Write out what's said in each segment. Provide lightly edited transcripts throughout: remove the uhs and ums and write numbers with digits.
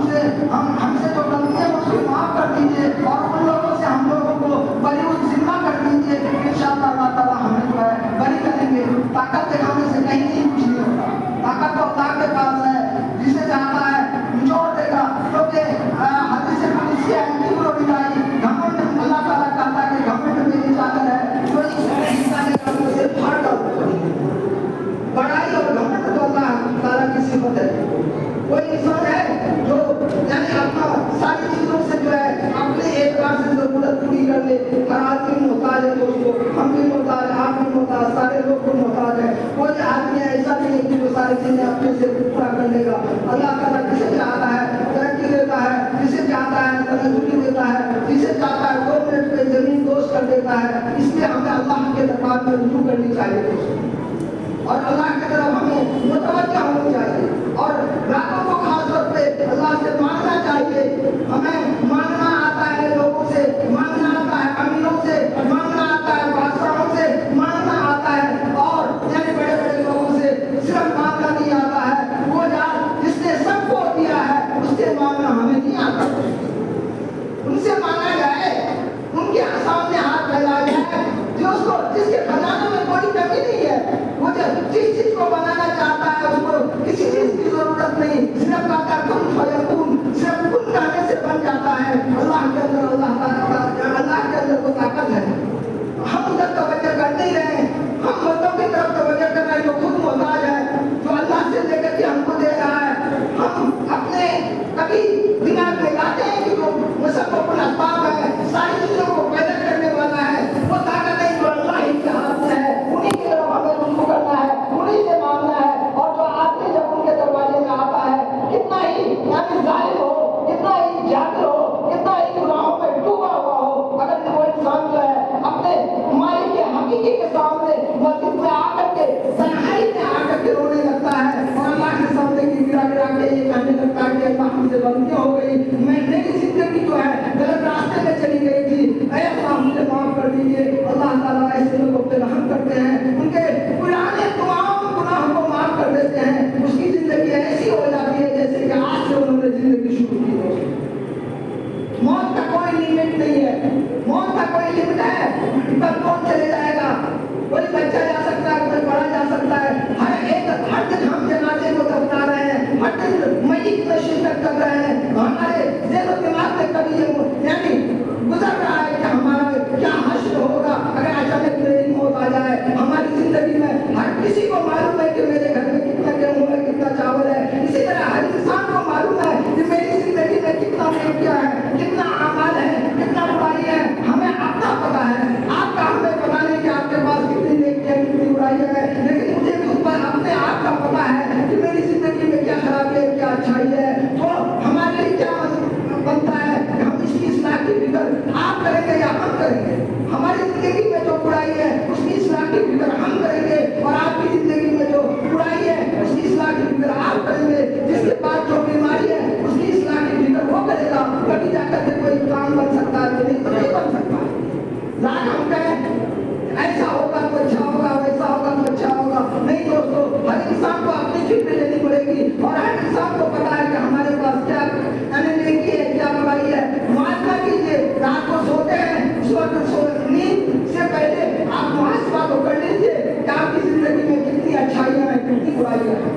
ہم سے جو غلطیاں اس کو معاف کر دیجیے اور ان لوگوں سے ہم لوگوں کو بری ذمہ کر دیجیے. انشاءاللہ اللہ تعالیٰ ہمیں جو ہے بری کریں گے. طاقت دکھانے سے کہیں کچھ نہیں ہوتا. طاقت تو اللہ کے پاس ہے, جسے چاہتا ہے نچوڑ دے گا. کیونکہ حدیث قدسی ہے گھمنڈ, اللہ تعالیٰ کہتا ہے کہ گھمنڈ میری چادر ہے, جو اس میں حصہ لے گا اسے پھاڑ ڈالو. بڑائی اور گھمنڈ تو اللہ تعالیٰ کی صفت ہے. کوئی انسان ہے جو یعنی اپنا ساری چیزوں سے جو ہے اپنے اعتبار سے ضرورت پوری کر لے. ہر آدمی محتاج ہے دوستو, ہم بھی محتاج, آپ بھی محتاج, سارے لوگ کو محتاج ہے. کوئی آدمی ایسا نہیں ہے کہ جو ساری چیزیں اپنے سے پورا کر لے گا. اللہ تعالیٰ جسے چاہتا ہے ترقی دیتا ہے, جسے چاہتا ہے تنزلی دیتا ہے, جسے چاہتا ہے 2 منٹ پہ زمین دوست کر دیتا ہے. اس لیے ہمیں اللہ کے دربار میں رجوع کرنی چاہیے دوستو, اور اللہ کی طرف ہمیں متوجہ ہونی چاہیے, اور راتوں کو خاص طور پہ اللہ سے مانگنا چاہیے. ہمیں مانگنا آتا ہے, لوگوں سے مانگنا آتا ہے, امیروں سے مانگنا آتا ہے, بادشاہوں سے مانگنا آتا ہے, اور یعنی بڑے بڑے لوگوں سے صرف مانگنا نہیں آتا ہے. وہ جس نے سب کو دیا ہے اس سے مانگنا ہمیں نہیں آتا. ان سے مانگا جائے, ان کے سامنے ہاتھ پھیلایا جائے, جس کے خزانے میں کوئی کمی نہیں ہے. وہ جس چیز کو بنانا چاہتا ہے اس کو کسی چیز کی ضرورت نہیں, صرف کہتا ہے کن فیکون, صرف کن کہنے سے بن جاتا ہے. اللہ کے اندر اللہ کے اندر وہ طاقت ہے. ہم ادھر توجہ کر نہیں رہے, ہم مردوں کی طرف توجہ کر رہے ہیں جو خود محتاج ہے, جو اللہ سے لے کر کے ہم کو دے رہا ہے. ہم اپنے کبھی دماغ میں لاتے ہیں کہ جو مسبب الاسباب ہے, ساری چیزوں کو پیدا کرنے والا ہے, وہ طاقت ہے جو اللہ ہی کے ہاتھ میں ہے. انہیں کی طرف ہمیں رجوع کرنا ہے, انہیں سے مانگنا ہے. اور جو آدمی جب ان کے دروازے میں آتا ہے, کتنا ہی یعنی ظالم ہو, کتنا ہی جاہل ہو, کتنا ہی گناہوں میں ڈوبا ہوا ہو, اگر وہ انسان جو ہے اپنے مالک کے حقیقی کے سامنے مسجد میں آ کر کے تنہائی میں آ کر کے رونے لگتا ہے, اور اللہ کے سامنے کی گرا گرا کے یہ کہنے لگتا ہے کہ اللہ ہم سے غلطیاں ہو گئی, میری زندگی جو ہے غلط راستے میں چلی گئی تھی, اے اللہ مجھے معاف کر دیجیے. اللہ تعالیٰ ایسے لوگوں پہ رحم کرتے ہیں, ان کے پرانے تمام گناہوں کو معاف کر دیتے ہیں. اس کی زندگی ایسی ہو جاتی ہے جیسے کہ آج سے انہوں نے زندگی شروع کی ہو. موت کا کوئی لیمٹ نہیں ہے, موت کا کوئی لیمٹ ہے کب کون چلے جائے گا. کوئی بچہ جا سکتا ہے, کوئی بڑا جا سکتا ہے. ہر دن ہم جنازے کو دفنا رہے ہیں, ہر دن میت میں شرکت کر رہے ہیں. ہمارے ذہن و دماغ میں کبھی یعنی گزر رہا ہے کہ ہمارا کیا حشر ہوگا اگر اچانک میری موت آ جائے. ہماری زندگی میں ہر کسی کو معلوم ہے کہ میرے گھر میں کتنا گیہوں ہے, کتنا چاول ہے. اسی طرح ہر انسان کو معلوم ہے کہ میری زندگی میں کتنا نیکیاں ہے, کتنا اعمال ہے, کتنا برائی ہے. ہمیں اپنا پتا ہے, آپ کا ہمیں پتا نہیں کہ آپ کے پاس کتنی نیکیاں کتنی برائیاں ہیں, لیکن مجھے بھی اپنے آپ کا پتا ہے کہ میری زندگی میں کیا خرابی ہے, کیا اچھائی ہے. تو ہمارے لیے کیا بنتا ہے کہ ہم اس کی اصلاح کی فکر آپ کریں گے یا ہم کریں گے. ہماری زندگی میں جو برائی ہے اس کی اصلاح کی فکر ہم کریں گے, اور آپ کی زندگی میں جو برائی ہے اس کی اصلاح کی فکر آپ کریں گے. جس کے پاس جو بیماری ہے اس کی اصلاح کی فکر وہ کرے گا. کبھی جا کر کے کوئی کام بن سکتا ہے, نہیں تو نہیں بن سکتا. لاکھ ہم کہیں ایسا ہوگا تو اچھا ہوگا, ویسا ہوگا تو اچھا ہوگا. نہیں دوستو, ہر انسان کو اپنی فکر لینی پڑے گی, اور ہر انسان کو پتا ہے کہ ہمارے پاس کیا نیکی ہے, کیا برائی ہے. محاسبہ کیجیے, رات کو سوتے ہیں اس وقت نیند سے پہلے آپ محاسبہ کو کر لیجیے کہ آپ کی زندگی میں کتنی اچھائیاں ہیں, کتنی برائیاں ہیں.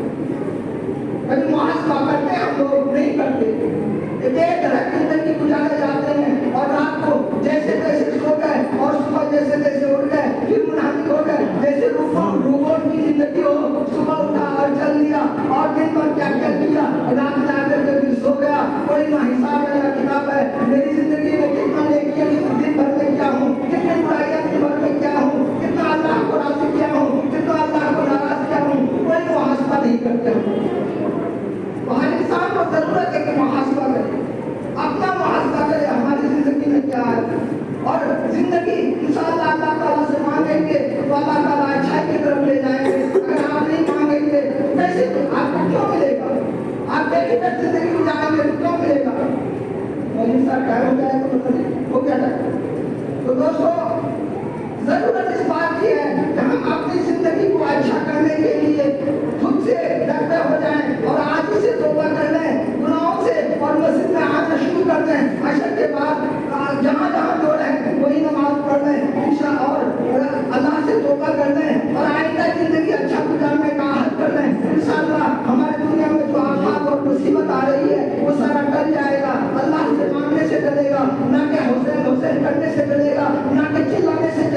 کبھی محاسبہ کرتے ہیں ہم لوگ, نہیں کرتے. ایک طرح کی زندگی گزارے جاتے ہیں, اور رات کو جیسے تیسے سو گئے اور صبح جیسے تیسے اٹھ گئے, پھر منافق ہو گئے. جیسے روبوٹ کی زندگی ہو, صبح اٹھا اور چل لیا, اور دن بھر کیا کیا کیا, رات میں آ کر کے پھر سو گیا. کوئی نہ حساب ہے نہ کتاب ہے. میری زندگی میں کتنا نیکیاں دن بھر میں کیا ہوں, کتنی برائیاں دن بھر میں کیا ہوں, کتنا اللہ کو راضی کیا ہوں, کتنا اللہ کو ناراض کیا ہوں. کوئی محاسبہ نہیں کرتے ہوں. تو ہر انسان کو ضرورت ہے کہ محاسبہ کرے, اپنا محاسبہ کرے ہماری زندگی میں کیا ہے. اور زندگی انشاءاللہ اللہ تعالیٰ سے مانگیں گے تو اللہ تعالیٰ اچھائی کی طرف لے جائیں گے. اگر آپ نہیں مانگیں گے کیسے, آپ کو کیوں ملے گا. آپ بے فکر زندگی گزاریں گے تو کیوں ملے گا. مولوی صاحب ٹائم ہو جائے تو ہو گیا ٹائم. تو دوستو, ضرورت اس بات کی ہے کہ ہم اپنی زندگی کو اچھا کرنے کے لیے خود سے ڈرتے ہو جائیں, اور آج سے توبہ کر لیں گناہوں سے, اور وہ سارا ٹل جائے گا. اللہ سے مانگنے سے ٹلے گا, نہ کہ حسین حسین کرنے سے ٹلے گا, نہ کہ چلانے سے